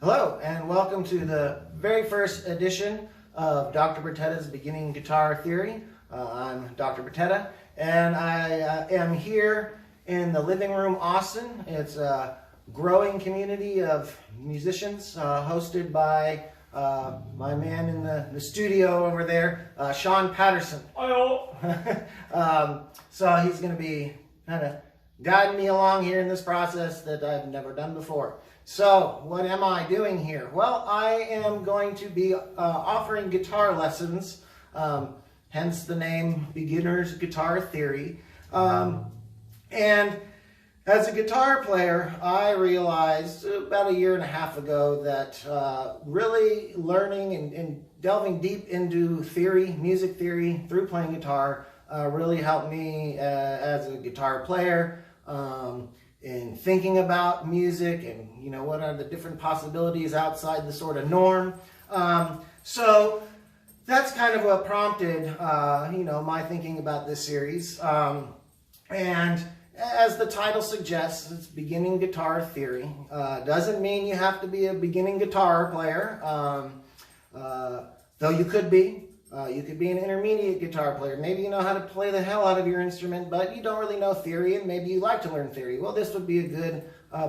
Hello, and welcome to the very first edition of Dr. Bertetta's Beginning Guitar Theory. I'm Dr. Bertetta, and I am here in the living room, Austin. It's a growing community of musicians hosted by my man in the studio over there, Sean Patterson. So he's going to be kind of guiding me along here in this process that I've never done before. So what am I doing here? Well, I am going to be offering guitar lessons, hence the name Beginner's Guitar Theory. And as a guitar player, I realized about a year and a half ago that really learning and delving deep into theory, music theory, through playing guitar really helped me as a guitar player. In thinking about music and, you know, what are the different possibilities outside the sort of norm. So that's kind of what prompted, you know, my thinking about this series. And as the title suggests, it's Beginning Guitar Theory. Doesn't mean you have to be a beginning guitar player, though you could be. You could be an intermediate guitar player. Maybe you know how to play the hell out of your instrument, but you don't really know theory, and maybe you like to learn theory. Well, this would be a good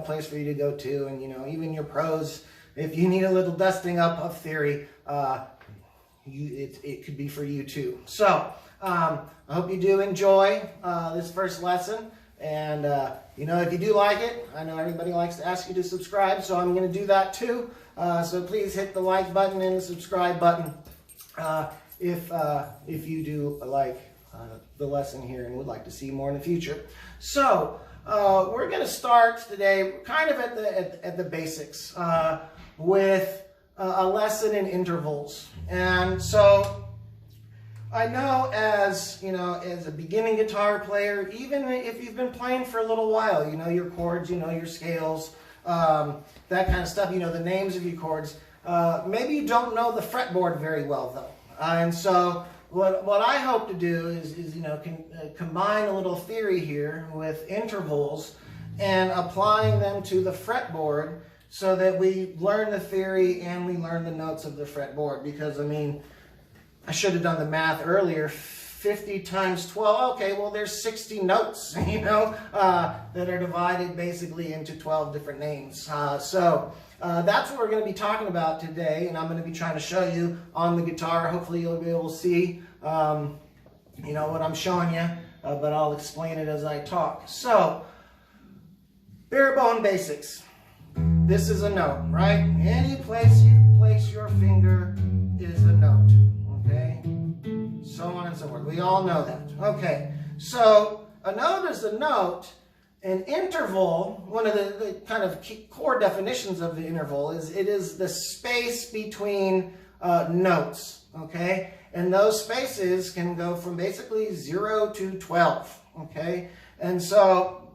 place for you to go to, and, you know, even your pros, if you need a little dusting up of theory, it could be for you too. So, I hope you do enjoy this first lesson, and, you know, if you do like it, I know everybody likes to ask you to subscribe, so I'm going to do that too. So please hit the like button and the subscribe button. If you do like the lesson here and would like to see more in the future. So we're going to start today kind of at the basics with a lesson in intervals. And so I know, as you know, as a beginning guitar player, even if you've been playing for a little while, you know your chords, you know your scales, that kind of stuff, you know the names of your chords. Maybe you don't know the fretboard very well though. And so what I hope to do is you know, combine a little theory here with intervals and applying them to the fretboard so that we learn the theory and we learn the notes of the fretboard. Because, I mean, I should have done the math earlier. 50 times 12, okay, well, there's 60 notes, you know, that are divided basically into 12 different names. So that's what we're going to be talking about today, and I'm going to be trying to show you on the guitar. Hopefully you'll be able to see, you know, what I'm showing you, but I'll explain it as I talk. So, bare bone basics. This is a note, right? Any place you place your finger is a note, okay? So on and so forth. We all know that. Okay, so a note is a note. An interval, one of the kind of core definitions of the interval is it is the space between notes, okay? And those spaces can go from basically 0 to 12, okay? And so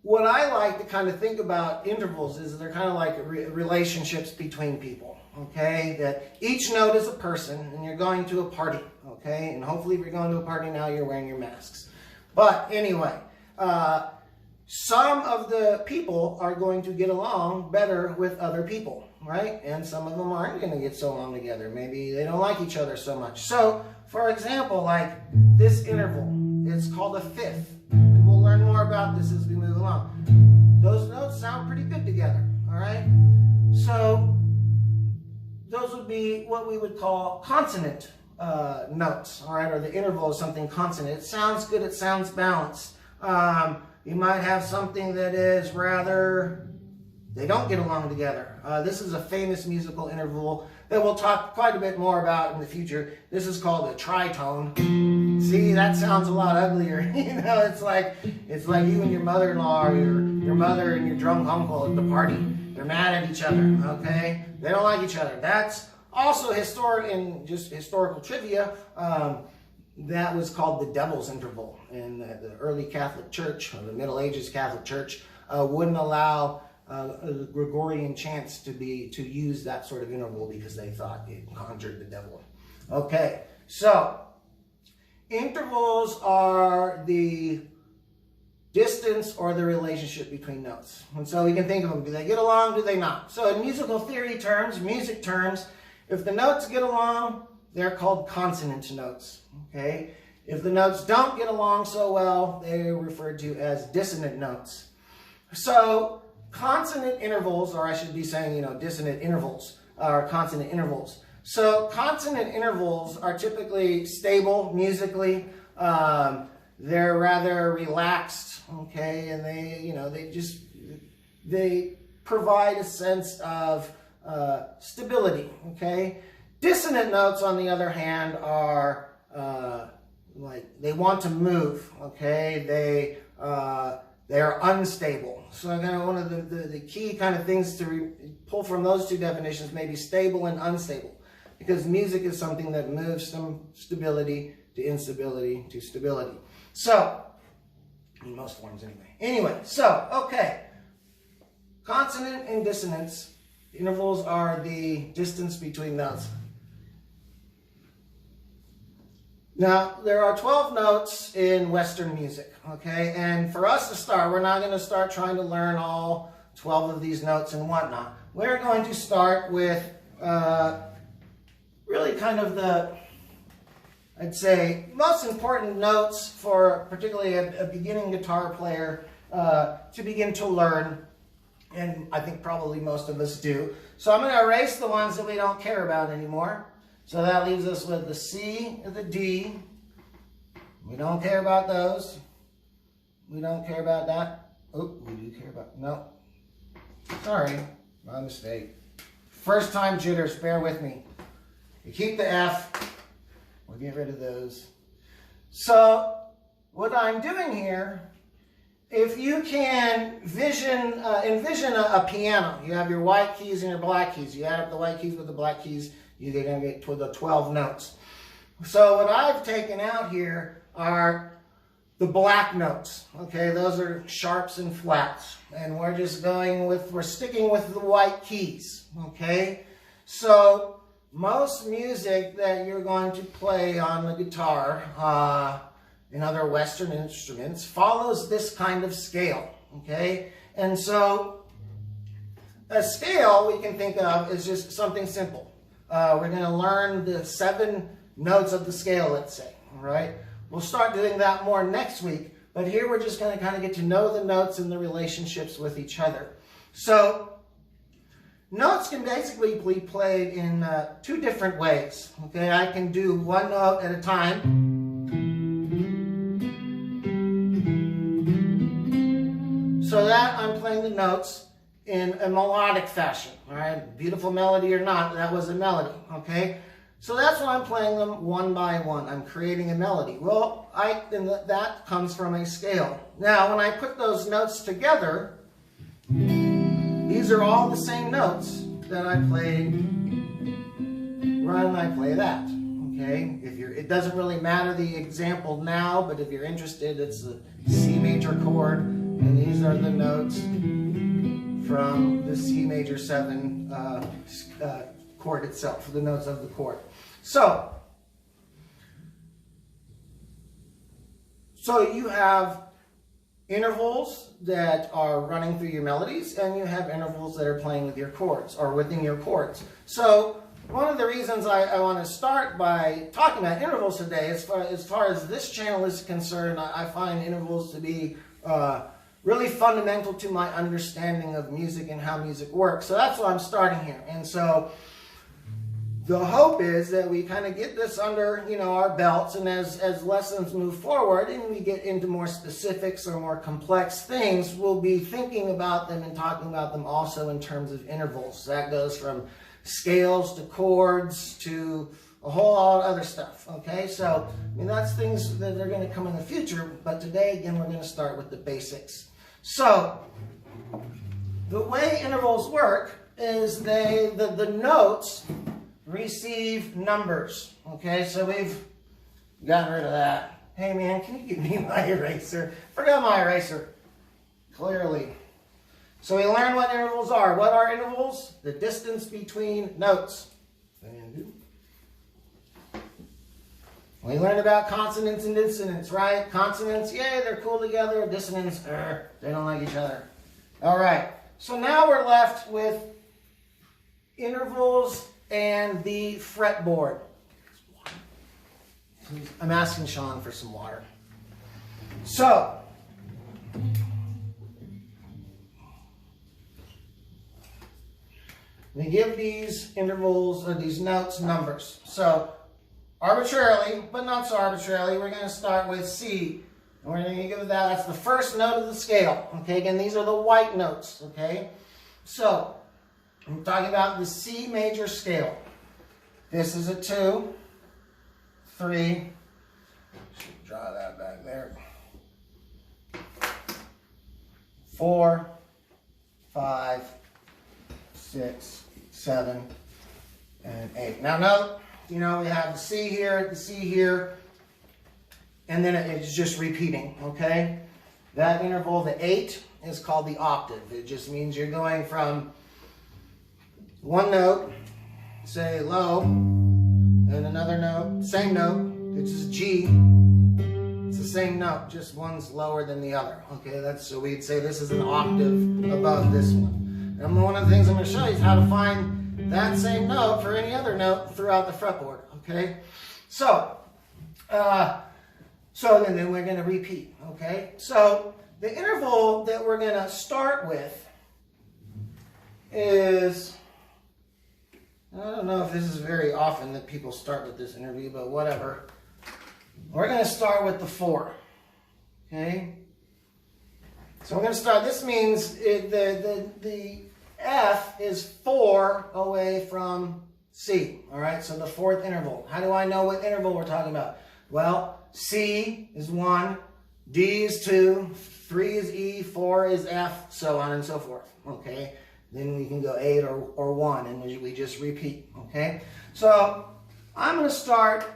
what I like to kind of think about intervals is they're kind of like relationships between people, okay? That each note is a person, and you're going to a party, okay? And hopefully if you're going to a party now, you're wearing your masks. But anyway, some of the people are going to get along better with other people, right? And some of them aren't going to get so along together. Maybe they don't like each other so much. So, for example, like this interval, it's called a fifth. And we'll learn more about this as we move along. Those notes sound pretty good together, all right? So, those would be what we would call consonant notes, all right, or the interval is something consonant. It sounds good, it sounds balanced. You might have something that is rather, they don't get along together. This is a famous musical interval that we'll talk quite a bit more about in the future. This is called a tritone. See, that sounds a lot uglier. You know, it's like you and your mother-in-law, or your mother and your drunk uncle at the party. They're mad at each other, okay? They don't like each other. That's also historical trivia, that was called the Devil's Interval. In the early Catholic Church, or the Middle Ages Catholic Church, wouldn't allow Gregorian chants to use that sort of interval because they thought it conjured the devil. Okay, so intervals are the distance or the relationship between notes. And so we can think of them. Do they get along? Do they not? So in musical theory terms, music terms, if the notes get along, they're called consonant notes. Okay? If the notes don't get along so well, they're referred to as dissonant notes. So consonant intervals, or I should be saying, dissonant intervals, or consonant intervals. So consonant intervals are typically stable musically. They're rather relaxed, okay, and they provide a sense of stability, okay. Dissonant notes, on the other hand, are like they want to move, okay. They are unstable. So kind of one of the key kind of things to pull from those two definitions may be stable and unstable, because music is something that moves from stability to instability to stability. So, in most forms anyway. Anyway, so, okay. Consonant and dissonance intervals are the distance between notes. Now, there are 12 notes in Western music, okay? And for us to start, we're not going to start trying to learn all 12 of these notes and whatnot. We're going to start with really kind of the, I'd say, most important notes for particularly a beginning guitar player to begin to learn, and I think probably most of us do. So I'm going to erase the ones that we don't care about anymore. So that leaves us with the C and the D. We don't care about those. We don't care about that. Oh, we do care about, no. Sorry, my mistake. First time jitters, bear with me. You keep the F. We'll get rid of those. So what I'm doing here, if you can envision a piano, you have your white keys and your black keys. You add up the white keys with the black keys, you're going to get to the 12 notes. So what I've taken out here are the black notes. Okay, those are sharps and flats. And we're just we're sticking with the white keys. Okay, so most music that you're going to play on the guitar in other Western instruments follows this kind of scale, okay? And so a scale we can think of as just something simple. We're going to learn the 7 notes of the scale, let's say, all right? We'll start doing that more next week, but here we're just going to kind of get to know the notes and the relationships with each other. So notes can basically be played in 2 different ways. Okay, I can do one note at a time. So that I'm playing the notes in a melodic fashion. All right, beautiful melody or not, that was a melody. Okay, so that's when I'm playing them one by one. I'm creating a melody. Well, that comes from a scale. Now, when I put those notes together, these are all the same notes that I played when I play that, okay? It doesn't really matter the example now, but if you're interested, it's the C major chord, and these are the notes from the C major 7 chord itself, the notes of the chord. So you have intervals that are running through your melodies, and you have intervals that are playing with your chords, or within your chords. So one of the reasons I want to start by talking about intervals today, as far as this channel is concerned, I find intervals to be really fundamental to my understanding of music and how music works. So that's why I'm starting here. And so the hope is that we kind of get this under, our belts, and as lessons move forward and we get into more specifics or more complex things, we'll be thinking about them and talking about them also in terms of intervals. That goes from scales to chords to a whole lot of other stuff, okay? So, that's things that are going to come in the future, but today, again, we're going to start with the basics. So, the way intervals work is the notes receive numbers, okay? So we've gotten rid of that. Hey man, can you give me my eraser? Forgot my eraser. Clearly. So we learned what intervals are. What are intervals? The distance between notes. We learned about consonants and dissonants, right? Consonants, yay, they're cool together. Dissonants, they don't like each other. All right, so now we're left with intervals and the fretboard. I'm asking Sean for some water. So, we give these intervals or these notes numbers. So, arbitrarily, but not so arbitrarily, we're going to start with C. And we're going to give it that's the first note of the scale. Okay, again, these are the white notes. Okay, so I'm talking about the C major scale. This is a 2, 3. Should draw that back there. 4, 5, 6, 7, and 8. Now note, we have the C here, and then it's just repeating, okay? That interval, the 8, is called the octave. It just means you're going from one note, say low, and another note, same note, which is G. It's the same note, just one's lower than the other. Okay, so we'd say this is an octave above this one. And one of the things I'm going to show you is how to find that same note for any other note throughout the fretboard. Okay, so then we're going to repeat. Okay, so the interval that we're going to start with is, I don't know if this is very often that people start with this interview, but whatever. We're going to start with the 4. Okay? So we're going to start, this means the F is 4 away from C. All right? So the 4th interval. How do I know what interval we're talking about? Well, C is 1, D is 2, 3 is E, 4 is F, so on and so forth. Okay? Then we can go 8 or 1, and we just repeat. Okay? So I'm going to start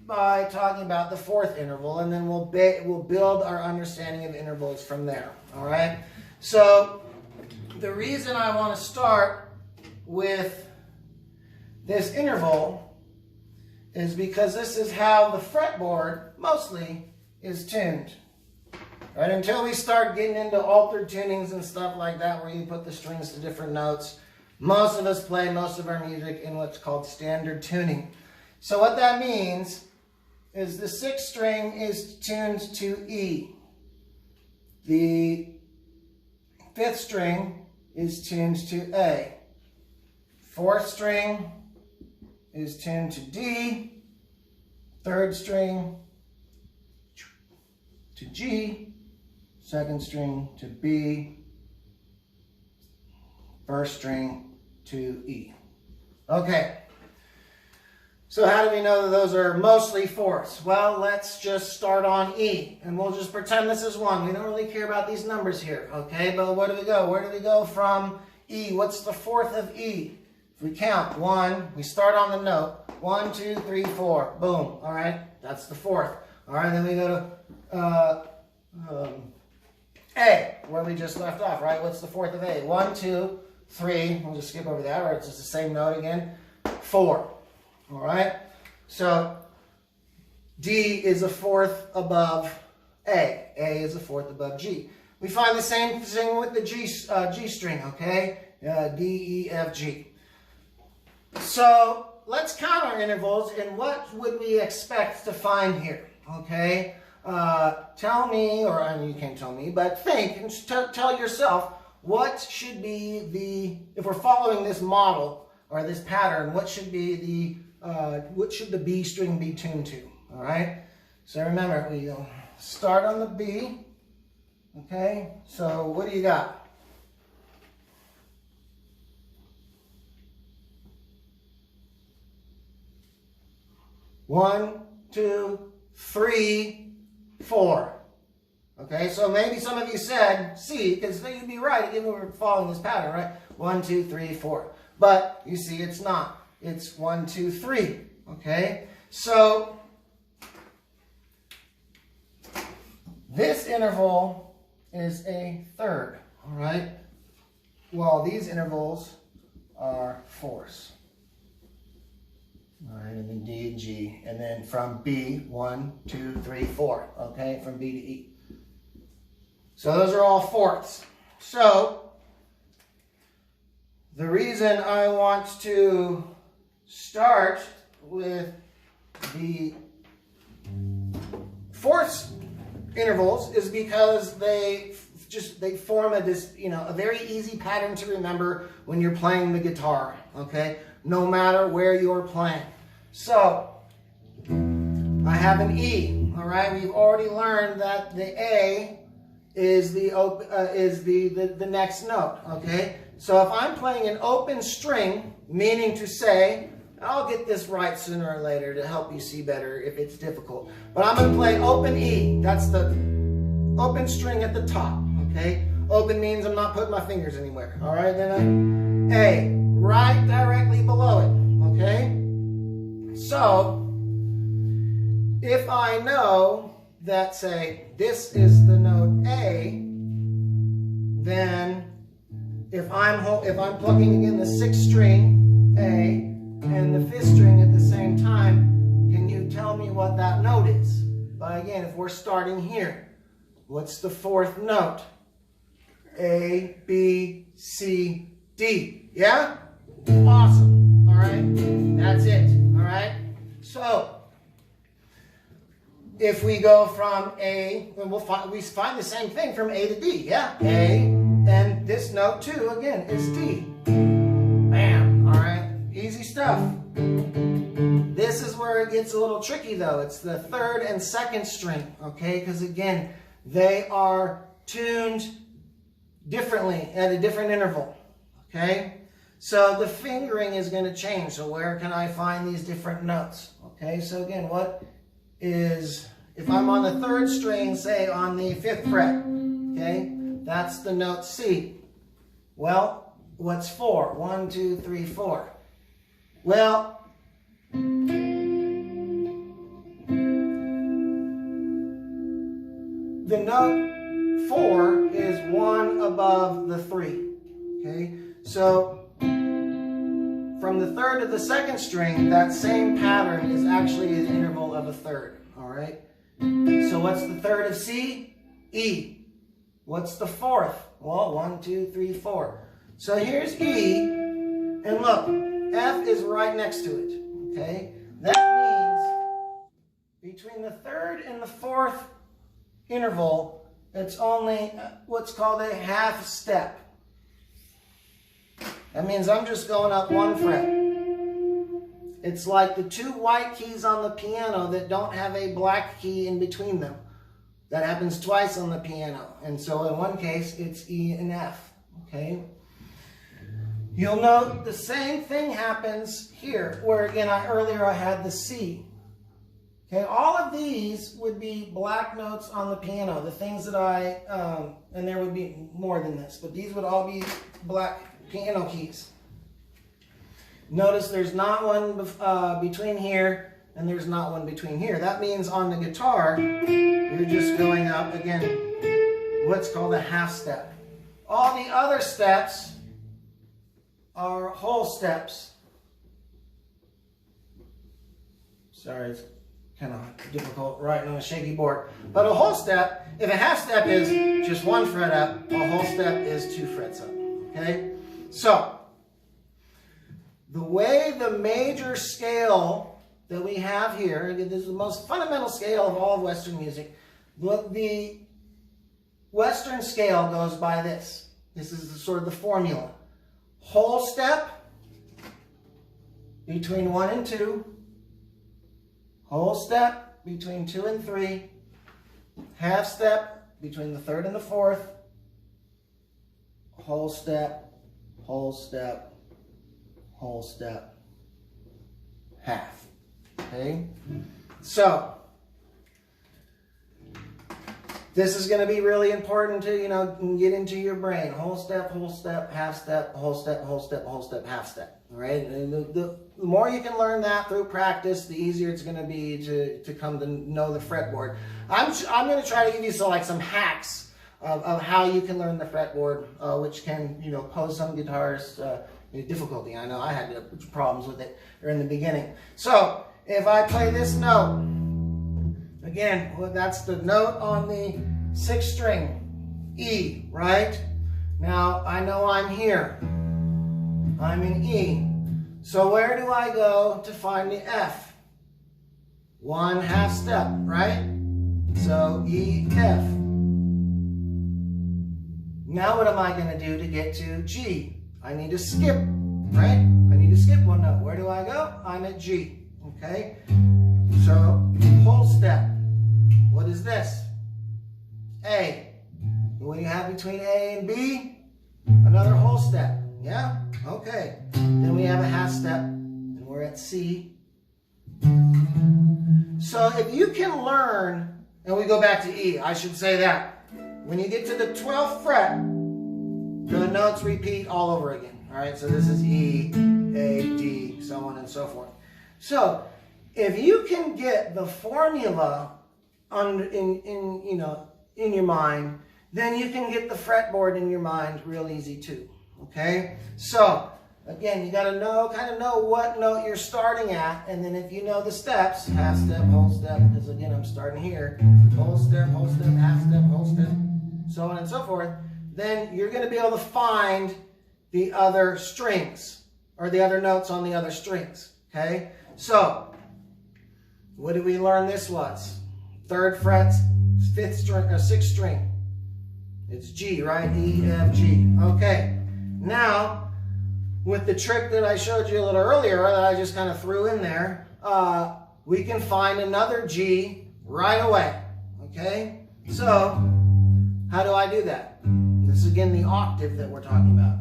by talking about the 4th interval, and then we'll build our understanding of intervals from there. All right? So the reason I want to start with this interval is because this is how the fretboard mostly is tuned. Right? Until we start getting into altered tunings and stuff like that, where you put the strings to different notes, most of us play most of our music in what's called standard tuning. So what that means is the 6th string is tuned to E. The 5th string is tuned to A. 4th string is tuned to D. 3rd string to G. 2nd string to B. 1st string to E. Okay. So how do we know that those are mostly 4ths? Well, let's just start on E, and we'll just pretend this is 1. We don't really care about these numbers here, okay? But where do we go? Where do we go from E? What's the 4th of E? If we count 1, we start on the note. 1, 2, 3, 4. Boom. All right, that's the 4th. All right, then we go to A, where we just left off, right? What's the 4th of A? 1, 2, 3. We'll just skip over that, or it's just the same note again. 4. All right, so D is a 4th above A. A is a 4th above G. We find the same thing with the G string, okay? D, E, F, G. So let's count our intervals, and what would we expect to find here, okay? Tell me, or I mean, you can't tell me, but think and tell yourself what should be the, if we're following this model or this pattern, what should be the what should the B string be tuned to? All right. So remember, we start on the B. Okay. So what do you got? One, 2, 3, 4. Okay. So maybe some of you said C, because you'd be right if we were following this pattern, right? 1, 2, 3, 4. But you see, it's not. It's 1, 2, 3. Okay? So this interval is a 3rd. All right? Well, these intervals are 4ths. All right, and then D and G, and then from B, 1, 2, 3, 4, okay, from B to E. So those are all fourths. So the reason I want to start with the fourths intervals is because they form a very easy pattern to remember when you're playing the guitar, okay? No matter where you're playing. So I have an E, all right? We've already learned that the A is the next note, okay? So if I'm playing an open string, meaning to say, I'll get this right sooner or later to help you see better if it's difficult. But I'm going to play open E. That's the open string at the top, okay? Open means I'm not putting my fingers anywhere, all right? Then A, right directly below it, okay? So, if I know that, say, this is the note A, then if I'm plucking again the 6th string, A, and the 5th string at the same time, can you tell me what that note is? But again, if we're starting here, what's the 4th note? A, B, C, D. Yeah? Awesome. All right? That's it. All right? So, if we go from A, we find the same thing from A to D. Yeah? A, and this note too, again, is D. Bam. All right? Easy stuff. This is where it gets a little tricky though. It's the 3rd and 2nd string, okay? Because again, they are tuned differently at a different interval, okay? So the fingering is going to change. So where can I find these different notes? Okay, so again, what is, if I'm on the 3rd string, say on the 5th fret, okay, that's the note C. Well, what's 4? 1, 2, 3, 4. Well, the note 4 is 1 above the 3. Okay, so from the 3rd to the 2nd string, that same pattern is actually an interval of a 3rd. All right. So what's the 3rd of C? E. What's the 4th? Well, 1, 2, 3, 4. So here's E, and look, F is right next to it. Okay, that means between the 3rd and the 4th interval, it's only what's called a half step. That means I'm just going up 1 fret. It's like the 2 white keys on the piano that don't have a black key in between them. That happens twice on the piano. And so in one case, it's E and F. Okay? You'll note the same thing happens here, where again, earlier I had the C. Okay, all of these would be black notes on the piano, the things that and there would be more than this, but these would all be black piano keys. Notice there's not one between here, and there's not one between here. That means on the guitar, you're just going up, again, what's called a half step. All the other steps are whole steps. Sorry, it's kind of difficult writing on a shaky board. But a whole step, if a half step is just 1 fret up, a whole step is 2 frets up. Okay? So, the way the major scale that we have here, this is the most fundamental scale of all of Western music. The Western scale goes by this. This is sort of the formula. Whole step between 1 and 2. Whole step between 2 and 3. Half step between the 3rd and the 4th. Whole step, whole step, whole step, half. Okay? So, this is going to be really important to, get into your brain. Whole step, half step, whole step, whole step, whole step, half step. All right? And the more you can learn that through practice, the easier it's going to be to come to know the fretboard. I'm going to try to give you some hacks of how you can learn the fretboard, which can, you know, pose some guitarists difficulty. I know I had problems with it in the beginning. So if I play this note, again, well, that's the note on the 6th string, E, right? Now I know I'm here. I'm in E. So where do I go to find the F? 1/2 step, right? So E, F. Now what am I going to do to get to G? I need to skip, right? I need to skip one note. Where do I go? I'm at G, okay? So whole step. What is this? A. What do you have between A and B? Another whole step, yeah? Okay. Then we have a 1/2 step, and we're at C. So if you can learn, and we go back to E, I should say that. When you get to the 12th fret, the notes repeat all over again. All right, so this is E, A, D, so on and so forth. So if you can get the formula in your mind, then you can get the fretboard in your mind real easy too. Okay, so again, you got to kind of know what note you're starting at, and then if you know the steps, 1/2 step, whole step, because again, I'm starting here, whole step, 1/2 step, whole step, so on and so forth, then you're going to be able to find the other strings, or the other notes on the other strings, okay? So, what did we learn this was? 3rd fret, 5th string, or 6th string. It's G, right? E, F, G. Okay. Now, with the trick that I showed you a little earlier, that I just kind of threw in there, we can find another G right away, okay? So, how do I do that? This is again the octave that we're talking about.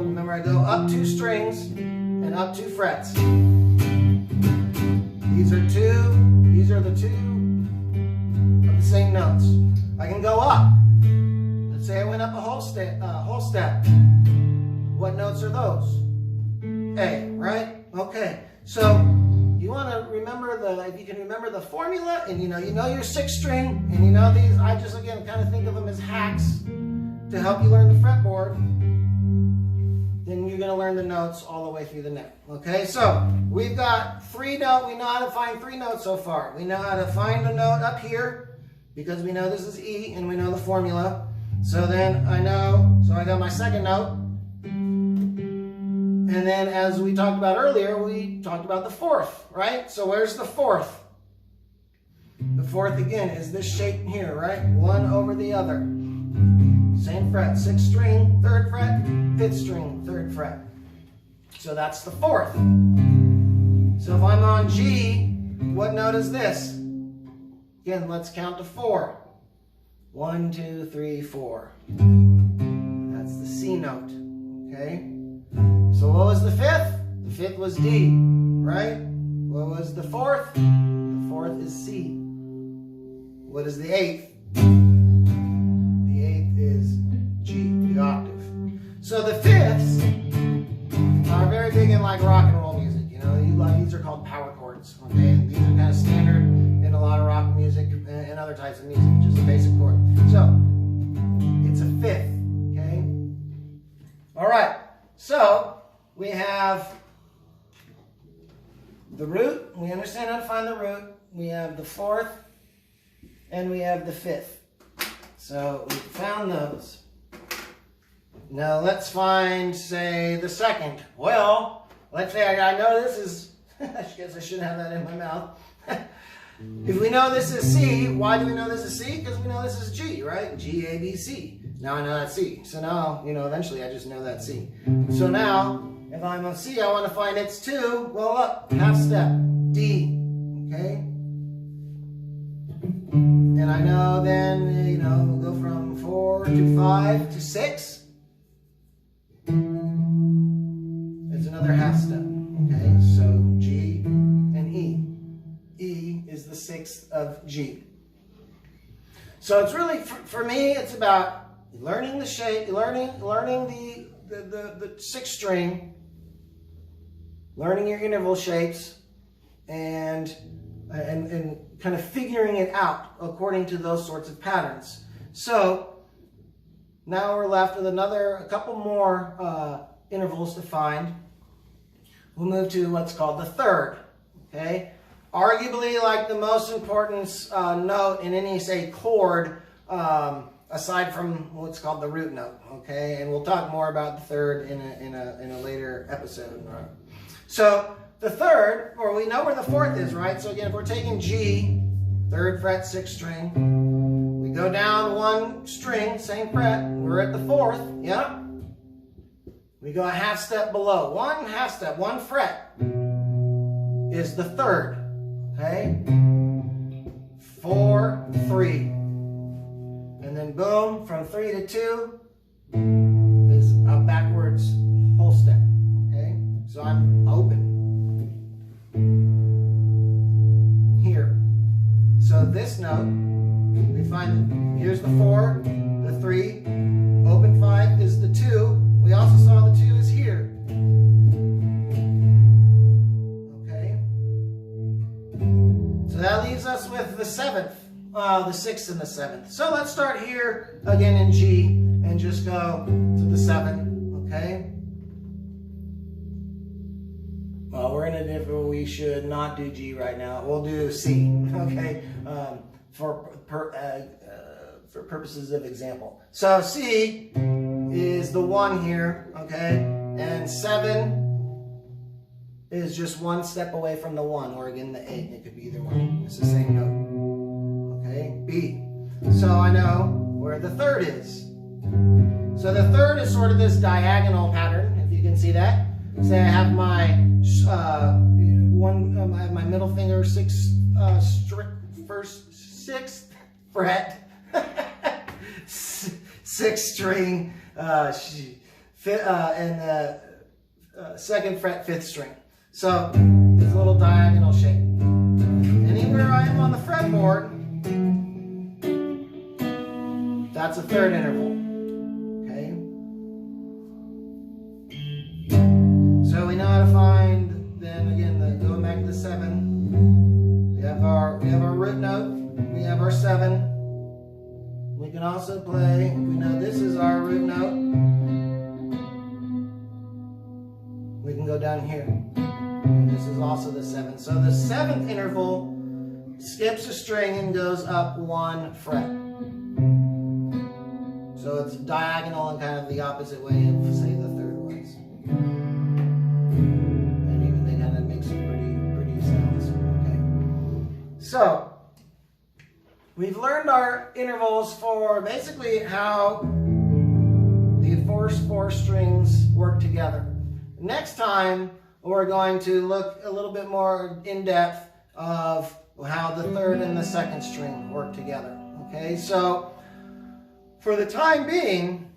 Remember I go up 2 strings and up 2 frets. These are the two of the same notes. I can go up. Let's say I went up a whole step. What notes are those? A, right? Okay. So you want to remember if you can remember the formula, and you know your 6th string, and you know these, I just again kind of think of them as hacks to help you learn the fretboard, then you're going to learn the notes all the way through the neck. Okay, so we've got 3 notes. We know how to find 3 notes so far. We know how to find the note up here, because we know this is E, and we know the formula. So then I got my 2nd note. And then as we talked about earlier, we talked about the 4th, right? So where's the 4th? The 4th again is this shape here, right? One over the other. Same fret, 6th string, 3rd fret, 5th string, 3rd fret. So that's the 4th. So if I'm on G, what note is this? Again, let's count to 4. 1, 2, 3, 4. That's the C note, okay? So what was the 5th? The 5th was D, right? What was the 4th? The 4th is C. What is the 8th? The 8th is G, the octave. So the 5ths are very big in like rock and roll music. You know, these are called power chords, okay? These are kind of standard in a lot of rock music and other types of music, just a basic chord. So it's a 5th, okay? All right, so we have the root. We understand how to find the root. We have the 4th, and we have the 5th. So we found those. Now let's find, say, the 2nd. Well, let's say I know this is, I guess I shouldn't have that in my mouth. If we know this is C, why do we know this is C? Because we know this is G, right? G, A, B, C. Now I know that's C. So now, eventually I just know that's C. So now, if I'm on C, I want to find its 2. Well, up, 1/2 step, D, okay? And I know then, we'll go from 4 to 5 to 6. It's another 1/2 step, okay? So G and E. E is the 6th of G. So it's really, for me, it's about learning the shape, learning the 6th string, learning your interval shapes, and kind of figuring it out according to those sorts of patterns. So Now we're left with a couple more intervals to find. We'll move to what's called the third, okay? Arguably like the most important note in any, say, chord, aside from what's called the root note, okay? And we'll talk more about the third in a later episode. Right? So the third, or we know where the fourth is, right? So again, if we're taking G, 3rd fret, 6th string, we go down 1 string, same fret, we're at the 4th, yeah? We go a half step below, 1 half step, 1 fret is the 3rd, okay? 4, 3. And then boom, from 3 to 2 is a backwards whole step, okay? So I'm open here. So this note, we find here's the 4, the 3, open 5 is the 2. We also saw the 2 is here. Okay? So that leaves us with the 7th, the 6th and the 7th. So let's start here again in G and just go to the 7th, okay? Well, we're in a different, we should not do G right now. We'll do C, okay? For purposes of example. So C is the 1 here, okay? And 7 is just 1 step away from the 1, or again the 8, and it could be either one. It's the same note, okay? B. So I know where the 3rd is. So the 3rd is sort of this diagonal pattern, if you can see that. Say I have my I have my middle finger 6th fret, 6th string, and the 2nd fret, 5th string. So it's a little diagonal shape. Anywhere I am on the fretboard, that's a 3rd interval. Okay. So we know how to find. Then again, going back to the 7, we have our root note. We have our 7. We can also play. We know this is our root note. We can go down here. And this is also the 7. So the 7th interval skips a string and goes up 1 fret. So it's diagonal and kind of the opposite way of, say, the 3rd was. And even they kind of make some pretty sounds. Okay. So we've learned our intervals for basically how the first 4 strings work together. Next time, we're going to look a little bit more in depth of how the 3rd and the 2nd string work together. Okay, so for the time being,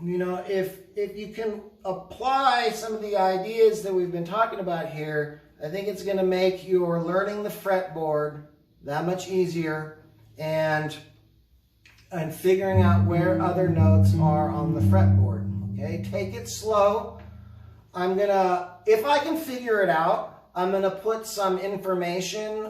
you know, if you can apply some of the ideas that we've been talking about here, I think it's going to make your learning the fretboard that much easier, and figuring out where other notes are on the fretboard. Okay, take it slow. I'm gonna, if I can figure it out, I'm gonna put some information,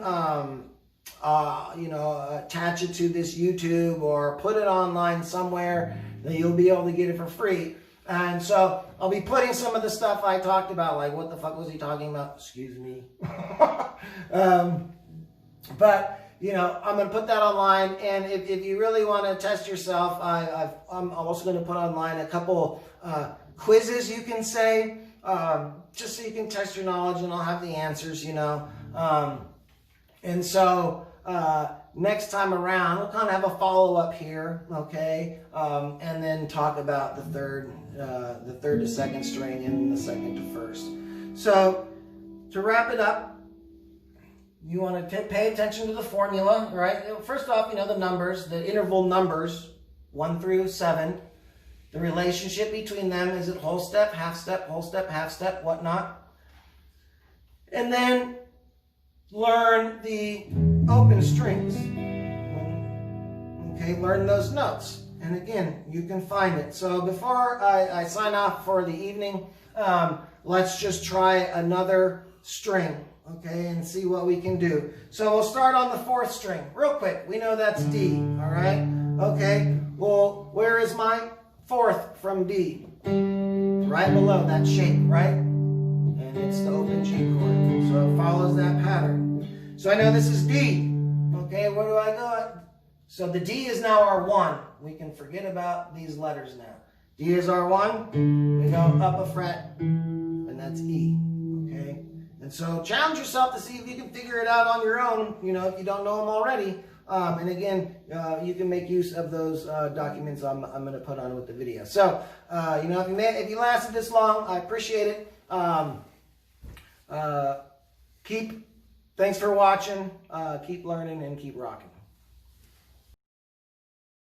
attach it to this YouTube or put it online somewhere that you'll be able to get it for free. And so I'll be putting some of the stuff I talked about, like what the fuck was he talking about? Excuse me. But you know, I'm going to put that online, and if you really want to test yourself, I'm also going to put online a couple quizzes you can say, just so you can test your knowledge, and I'll have the answers, you know. And so next time around, we'll kind of have a follow-up here, okay, and then talk about the third to 2nd string and the 2nd to 1st. So to wrap it up, you want to pay attention to the formula, right? First off, you know, the numbers, the interval numbers, 1 through 7. The relationship between them, is it whole step, half step, whatnot. And then learn the open strings. Okay, learn those notes. And again, you can find it. So before I sign off for the evening, let's just try another string. Okay, and see what we can do. So we'll start on the 4th string. Real quick, we know that's D, all right? Okay, Well, where is my fourth from D? Right below that shape, right? And it's the open G chord. So it follows that pattern. So I know this is D. Okay, where do I go? So the D is now our 1. We can forget about these letters now. D is our 1. We go up a fret, and that's E. Okay? And so challenge yourself to see if you can figure it out on your own, you know, if you don't know them already. And again, you can make use of those documents I'm going to put on with the video. So, you know, if you lasted this long, I appreciate it. Thanks for watching. Keep learning and keep rocking.